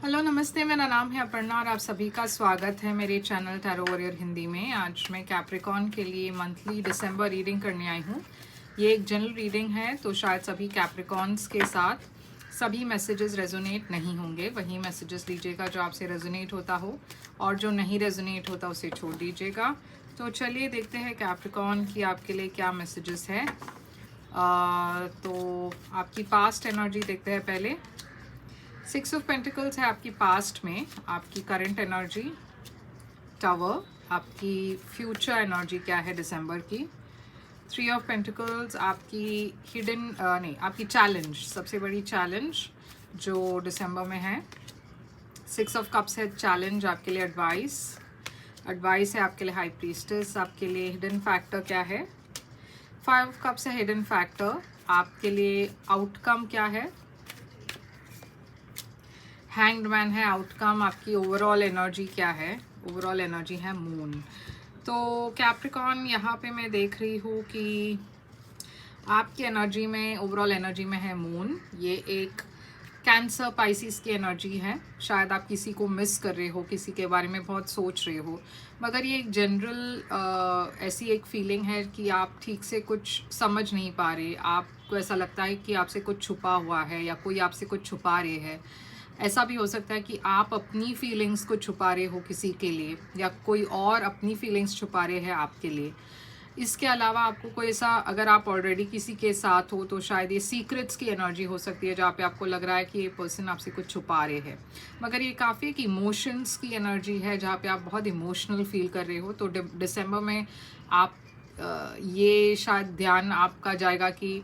Hello नमस्ते, मेरा नाम है अपर्णा और आप सभी का स्वागत है मेरे चैनल टैरो वॉरियर हिंदी में। आज मैं कैप्रिकॉर्न के लिए मंथली दिसंबर रीडिंग करने आई हूँ। ये एक जनरल रीडिंग है, तो शायद सभी कैप्रिकॉर्न्स के साथ सभी मैसेजेस रेजोनेट नहीं होंगे। वही मैसेजेस लीजिएगा जो आपसे रेजोनेट होता हो, और जो नहीं रेजोनेट होता उसे छोड़ दीजिएगा। तो चलिए देखते हैं कैप्रिकॉर्न की आपके लिए क्या मैसेजेस है। तो आपकी पास्ट एनर्जी देखते हैं पहले। 6 ऑफ पेंटिकल्स है आपकी पास्ट में, आपकी करंट एनर्जी टावर, आपकी फ्यूचर एनर्जी क्या है दिसंबर की। 3 ऑफ पेंटिकल्स आपकी हिडन नहीं, आपकी चैलेंज, सबसे बड़ी चैलेंज जो दिसंबर में है। 6 ऑफ कप्स है चैलेंज आपके लिए, एडवाइस है आपके लिए हाई प्रीस्टेस, आपके लिए हिडन फैक्टर क्या है। 5 ऑफ कप्स है हिडन फैक्टर, आपके लिए आउटकम क्या है। हैंग्ड मैन है आउटकम, आपकी ओवरऑल एनर्जी क्या है। ओवरऑल एनर्जी है मून। तो कैप्रिकॉर्न यहाँ पे मैं देख रही हूँ कि आपकी एनर्जी में, ओवरऑल एनर्जी में है मून। ये एक कैंसर पाइसिस की एनर्जी है। शायद आप किसी को मिस कर रहे हो, किसी के बारे में बहुत सोच रहे हो, मगर ये एक जनरल ऐसी एक फीलिंग है कि आप ठीक से कुछ समझ नहीं पा रहे। आपको ऐसा लगता है कि आपसे कुछ छुपा हुआ है या कोई आपसे कुछ छुपा रहे हैं। ऐसा भी हो सकता है कि आप अपनी फीलिंग्स को छुपा रहे हो किसी के लिए, या कोई और अपनी फीलिंग्स छुपा रहे हैं आपके लिए। इसके अलावा आपको कोई ऐसा, अगर आप ऑलरेडी किसी के साथ हो तो शायद ये सीक्रेट्स की एनर्जी हो सकती है, जहाँ पे आपको लग रहा है कि ये पर्सन आपसे कुछ छुपा रहे हैं। मगर ये काफ़ी एक इमोशंस की एनर्जी है, जहाँ पे आप बहुत इमोशनल फील कर रहे हो। तो दिसंबर में आप ये शायद ध्यान आपका जाएगा कि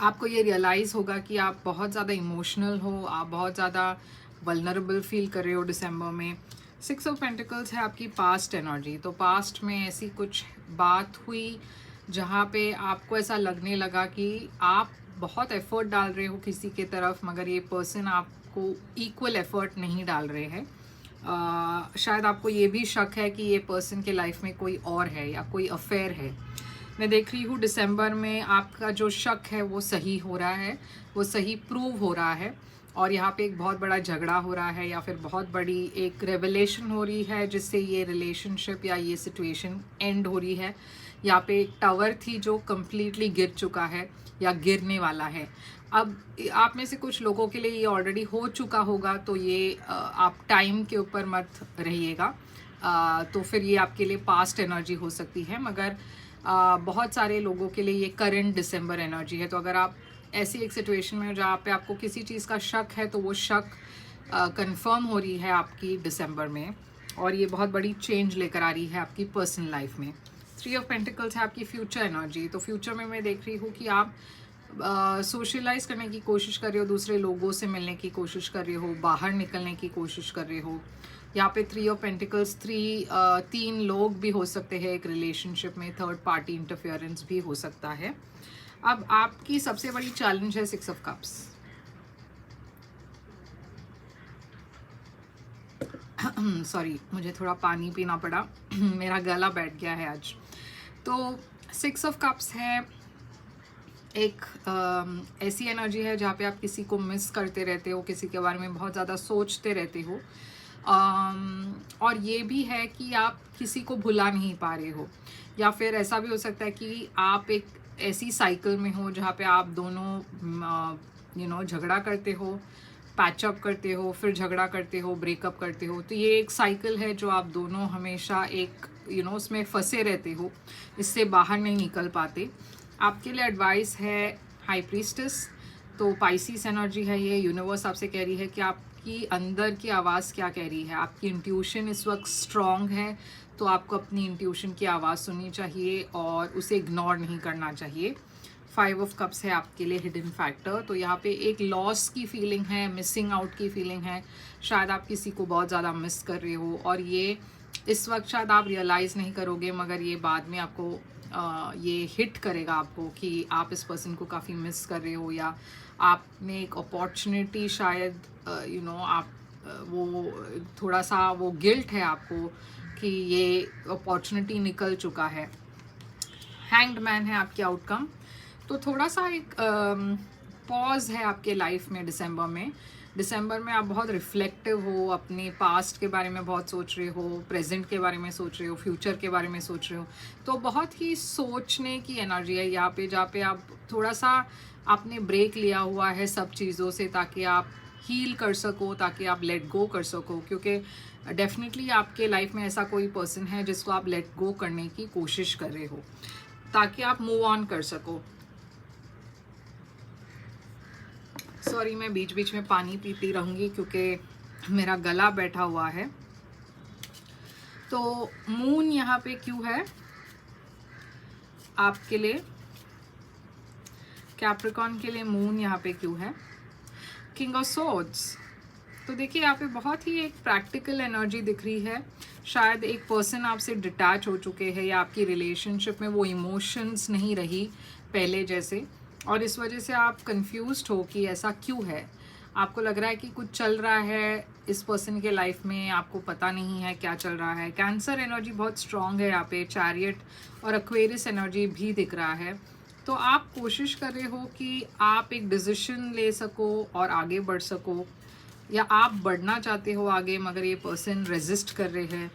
आपको ये रियलाइज़ होगा कि आप बहुत ज़्यादा इमोशनल हो, आप बहुत ज़्यादा वल्नरेबल फील कर रहे हो दिसंबर में। 6 ऑफ पेंटिकल्स है आपकी पास्ट एनर्जी। तो पास्ट में ऐसी कुछ बात हुई जहाँ पे आपको ऐसा लगने लगा कि आप बहुत एफर्ट डाल रहे हो किसी के तरफ, मगर ये पर्सन आपको इक्वल एफर्ट नहीं डाल रहे हैं। शायद आपको ये भी शक है कि ये पर्सन के लाइफ में कोई और है या कोई अफेयर है। मैं देख रही हूँ दिसंबर में आपका जो शक है वो सही हो रहा है, वो सही प्रूव हो रहा है। और यहाँ पे एक बहुत बड़ा झगड़ा हो रहा है, या फिर बहुत बड़ी एक रेवलेशन हो रही है, जिससे ये रिलेशनशिप या ये सिचुएशन एंड हो रही है। यहाँ पे एक टावर थी जो कम्प्लीटली गिर चुका है या गिरने वाला है। अब आप में से कुछ लोगों के लिए ये ऑलरेडी हो चुका होगा, तो ये आप टाइम के ऊपर मत रहिएगा। तो फिर ये आपके लिए पास्ट एनर्जी हो सकती है, मगर बहुत सारे लोगों के लिए ये करंट दिसंबर एनर्जी है। तो अगर आप ऐसी एक सिचुएशन में हो जहाँ पे आपको किसी चीज़ का शक है, तो वो शक कंफर्म हो रही है आपकी दिसंबर में, और ये बहुत बड़ी चेंज लेकर आ रही है आपकी पर्सनल लाइफ में। 3 ऑफ पेंटिकल्स है आपकी फ्यूचर एनर्जी। तो फ्यूचर में मैं देख रही हूँ कि आप सोशलाइज करने की कोशिश कर रहे हो, दूसरे लोगों से मिलने की कोशिश कर रहे हो, बाहर निकलने की कोशिश कर रहे हो। यहाँ पे 3 ऑफ पेंटिकल्स, 3 लोग भी हो सकते हैं एक रिलेशनशिप में, थर्ड पार्टी इंटरफेरेंस भी हो सकता है। अब आपकी सबसे बड़ी चैलेंज है 6 ऑफ कप्स। सॉरी, मुझे थोड़ा पानी पीना पड़ा, मेरा गला बैठ गया है आज। तो 6 ऑफ कप्स है एक ऐसी एनर्जी है जहाँ पे आप किसी को मिस करते रहते हो, किसी के बारे में बहुत ज़्यादा सोचते रहते हो। और ये भी है कि आप किसी को भुला नहीं पा रहे हो, या फिर ऐसा भी हो सकता है कि आप एक ऐसी साइकिल में हो जहाँ पे आप दोनों झगड़ा करते हो, पैचअप करते हो, फिर झगड़ा करते हो, ब्रेकअप करते हो। तो ये एक साइकिल है जो आप दोनों हमेशा एक उसमें फंसे रहते हो, इससे बाहर नहीं निकल पाते। आपके लिए एडवाइस है हाई प्रीस्टेस। तो पाइसिस एनर्जी है ये। यूनिवर्स आपसे कह रही है कि आपकी अंदर की आवाज़ क्या कह रही है। आपकी इंट्यूशन इस वक्त स्ट्रॉन्ग है, तो आपको अपनी इंट्यूशन की आवाज़ सुननी चाहिए और उसे इग्नोर नहीं करना चाहिए। 5 ऑफ कप्स है आपके लिए हिडन फैक्टर। तो यहाँ पे एक लॉस की फीलिंग है, मिसिंग आउट की फीलिंग है। शायद आप किसी को बहुत ज़्यादा मिस कर रहे हो, और ये इस वक्त शायद आप रियलाइज़ नहीं करोगे, मगर ये बाद में आपको ये हिट करेगा आपको कि आप इस पर्सन को काफ़ी मिस कर रहे हो, या आपने एक अपॉर्चुनिटी शायद आप वो थोड़ा सा वो गिल्ट है आपको कि ये अपॉर्चुनिटी निकल चुका है। हैंग्ड मैन है आपकी आउटकम। तो थोड़ा सा एक पॉज है आपके लाइफ में दिसंबर में। दिसंबर में आप बहुत रिफ्लेक्टिव हो, अपने पास्ट के बारे में बहुत सोच रहे हो, प्रेजेंट के बारे में सोच रहे हो, फ्यूचर के बारे में सोच रहे हो। तो बहुत ही सोचने की एनर्जी है यहाँ पे, जहाँ पे आप थोड़ा सा आपने ब्रेक लिया हुआ है सब चीज़ों से, ताकि आप हील कर सको, ताकि आप लेट गो कर सको। क्योंकि डेफिनेटली आपके लाइफ में ऐसा कोई पर्सन है जिसको आप लेट गो करने की कोशिश कर रहे हो, ताकि आप मूव ऑन कर सको। सॉरी, मैं बीच बीच में पानी पीती रहूँगी क्योंकि मेरा गला बैठा हुआ है। तो मून यहाँ पे क्यों है आपके लिए, कैप्रिकॉर्न के लिए मून यहाँ पे क्यों है? King of swords. तो देखिए यहाँ पे बहुत ही एक प्रैक्टिकल एनर्जी दिख रही है। शायद एक पर्सन आपसे डिटैच हो चुके हैं, या आपकी रिलेशनशिप में वो इमोशंस नहीं रही पहले जैसे, और इस वजह से आप कंफ्यूज्ड हो कि ऐसा क्यों है। आपको लग रहा है कि कुछ चल रहा है इस पर्सन के लाइफ में, आपको पता नहीं है क्या चल रहा है। कैंसर एनर्जी बहुत स्ट्रांग है यहाँ पे, चैरियट और एक्वेरियस एनर्जी भी दिख रहा है। तो आप कोशिश कर रहे हो कि आप एक डिसीजन ले सको और आगे बढ़ सको, या आप बढ़ना चाहते हो आगे, मगर ये पर्सन रेजिस्ट कर रहे हैं।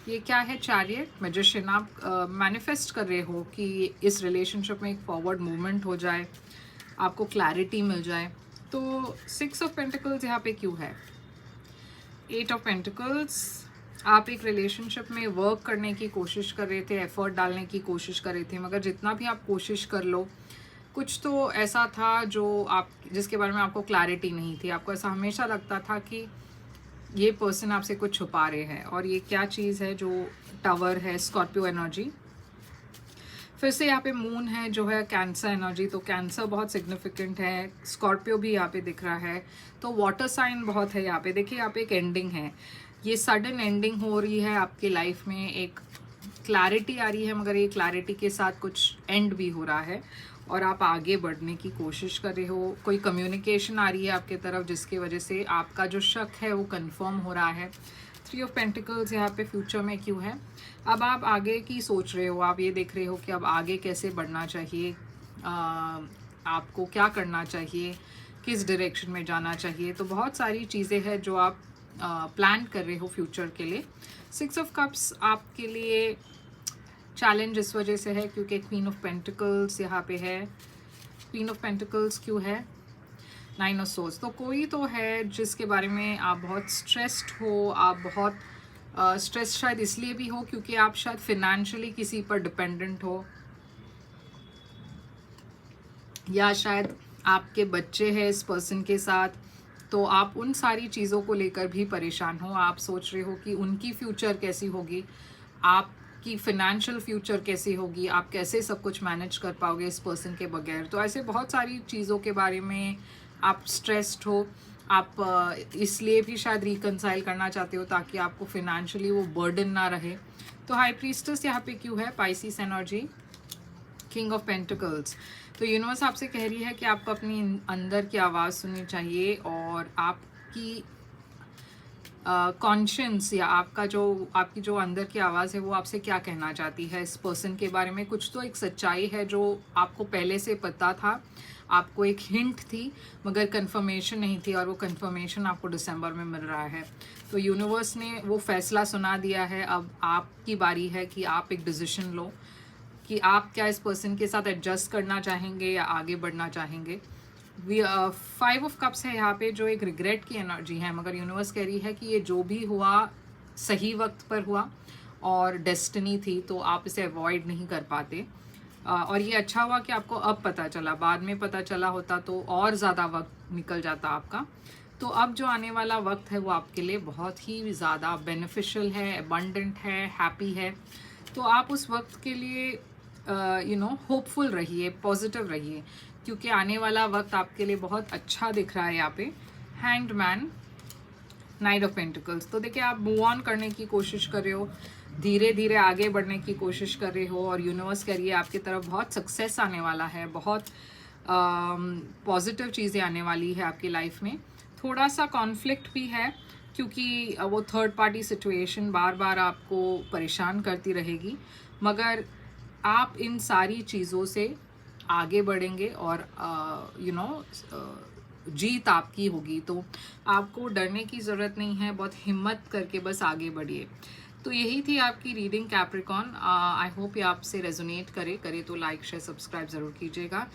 ये क्या है? Chariot, magician. आप मैनिफेस्ट कर रहे हो कि इस रिलेशनशिप में एक फॉरवर्ड मूवमेंट हो जाए, आपको क्लैरिटी मिल जाए। तो 6 ऑफ पेंटिकल्स यहाँ पे क्यों है? 8 ऑफ पेंटिकल्स। आप एक रिलेशनशिप में वर्क करने की कोशिश कर रहे थे, एफर्ट डालने की कोशिश कर रहे थे, मगर जितना भी आप कोशिश कर लो, कुछ तो ऐसा था जो आप, जिसके बारे में आपको क्लैरिटी नहीं थी। आपको ऐसा हमेशा लगता था कि ये पर्सन आपसे कुछ छुपा रहे हैं। और ये क्या चीज़ है? जो टावर है, स्कॉर्पियो एनर्जी। फिर से यहाँ पे मून है जो है कैंसर एनर्जी। तो कैंसर बहुत सिग्निफिकेंट है, स्कॉर्पियो भी यहाँ पे दिख रहा है। तो वाटर साइन बहुत है यहाँ पे। देखिए यहाँ पे एक एंडिंग है, ये सडन एंडिंग हो रही है आपकी लाइफ में। एक क्लैरिटी आ रही है, मगर ये क्लैरिटी के साथ कुछ एंड भी हो रहा है, और आप आगे बढ़ने की कोशिश कर रहे हो। कोई कम्युनिकेशन आ रही है आपके तरफ, जिसकी वजह से आपका जो शक है वो कंफर्म हो रहा है। 3 ऑफ पेंटिकल्स यहाँ पे फ्यूचर में क्यों है? अब आप आगे की सोच रहे हो, आप ये देख रहे हो कि अब आगे कैसे बढ़ना चाहिए, आपको क्या करना चाहिए, किस डायरेक्शन में जाना चाहिए। तो बहुत सारी चीज़ें हैं जो आप प्लान कर रहे हो फ्यूचर के लिए। 6 ऑफ कप्स आपके लिए चैलेंज इस वजह से है क्योंकि क्वीन ऑफ पेंटिकल्स यहाँ पे है। क्वीन ऑफ पेंटिकल्स क्यों है? 9 ऑफ सोर्ड्स। तो कोई तो है जिसके बारे में आप बहुत स्ट्रेस्ड हो। आप बहुत स्ट्रेस शायद इसलिए भी हो क्योंकि आप शायद फिनेंशियली किसी पर डिपेंडेंट हो, या शायद आपके बच्चे हैं इस पर्सन के साथ। तो आप उन सारी चीज़ों को लेकर भी परेशान हो। आप सोच रहे हो कि उनकी फ्यूचर कैसी होगी, आपकी फिनेंशियल फ्यूचर कैसी होगी, आप कैसे सब कुछ मैनेज कर पाओगे इस पर्सन के बगैर। तो ऐसे बहुत सारी चीज़ों के बारे में आप स्ट्रेस्ड हो। आप इसलिए भी शायद रिकंसाइल करना चाहते हो ताकि आपको फिनेंशियली वो बर्डन ना रहे। तो हाई प्रीस्टेस यहाँ पे क्यों है? Pisces energy, king of pentacles. तो यूनिवर्स आपसे कह रही है कि आपको अपनी अंदर की आवाज़ सुननी चाहिए, और आपकी कॉन्शियंस या आपकी जो अंदर की आवाज़ है वो आपसे क्या कहना चाहती है इस पर्सन के बारे में। कुछ तो एक सच्चाई है जो आपको पहले से पता था, आपको एक हिंट थी, मगर कंफर्मेशन नहीं थी, और वो कंफर्मेशन आपको दिसंबर में मिल रहा है। तो यूनिवर्स ने वो फैसला सुना दिया है। अब आपकी बारी है कि आप एक डिसीजन लो कि आप क्या इस पर्सन के साथ एडजस्ट करना चाहेंगे या आगे बढ़ना चाहेंगे। 5 ऑफ कप्स है यहाँ पे, जो एक रिग्रेट की एनर्जी है, मगर यूनिवर्स कह रही है कि ये जो भी हुआ सही वक्त पर हुआ और डेस्टिनी थी, तो आप इसे अवॉइड नहीं कर पाते। और ये अच्छा हुआ कि आपको अब पता चला, बाद में पता चला होता तो और ज़्यादा वक्त निकल जाता आपका। तो अब जो आने वाला वक्त है वो आपके लिए बहुत ही ज़्यादा बेनिफिशियल है, अबंडेंट है, हैप्पी है। तो आप उस वक्त के लिए होपफुल रहिए, पॉजिटिव रहिए, क्योंकि आने वाला वक्त आपके लिए बहुत अच्छा दिख रहा है। यहाँ पे hanged man, night of pentacles. तो देखिए आप मूव ऑन करने की कोशिश कर रहे हो, धीरे धीरे आगे बढ़ने की कोशिश कर रहे हो, और यूनिवर्स कह रही है आपकी तरफ बहुत सक्सेस आने वाला है, बहुत पॉजिटिव चीज़ें आने वाली है आपकी लाइफ में। थोड़ा सा कॉन्फ्लिक्ट भी है क्योंकि वो थर्ड पार्टी सिचुएशन बार बार आपको परेशान करती रहेगी, मगर आप इन सारी चीज़ों से आगे बढ़ेंगे और जीत आपकी होगी। तो आपको डरने की ज़रूरत नहीं है, बहुत हिम्मत करके बस आगे बढ़िए। तो यही थी आपकी रीडिंग कैप्रिकॉन। आई होप ये आपसे रेजोनेट करे तो लाइक शेयर सब्सक्राइब ज़रूर कीजिएगा।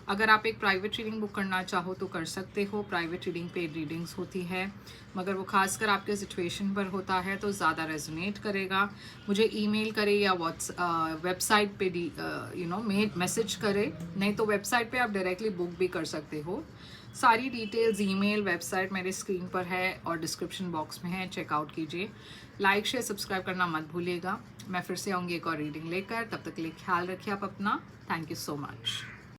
अगर आप एक प्राइवेट रीडिंग बुक करना चाहो तो कर सकते हो। प्राइवेट रीडिंग पेड रीडिंग्स होती है, मगर वो खासकर आपके सिचुएशन पर होता है तो ज़्यादा रेजोनेट करेगा। मुझे ईमेल करे या वेबसाइट पे मैसेज करे, नहीं तो वेबसाइट पे आप डायरेक्टली बुक भी कर सकते हो। सारी डिटेल्स ईमेल वेबसाइट मेरे स्क्रीन पर है और डिस्क्रिप्शन बॉक्स में है, चेकआउट कीजिए। लाइक शेयर सब्सक्राइब करना मत भूलिएगा। मैं फिर से आऊँगी एक और रीडिंग लेकर, तब तक के लिए ख्याल रखिए आप अपना। Thank you so much.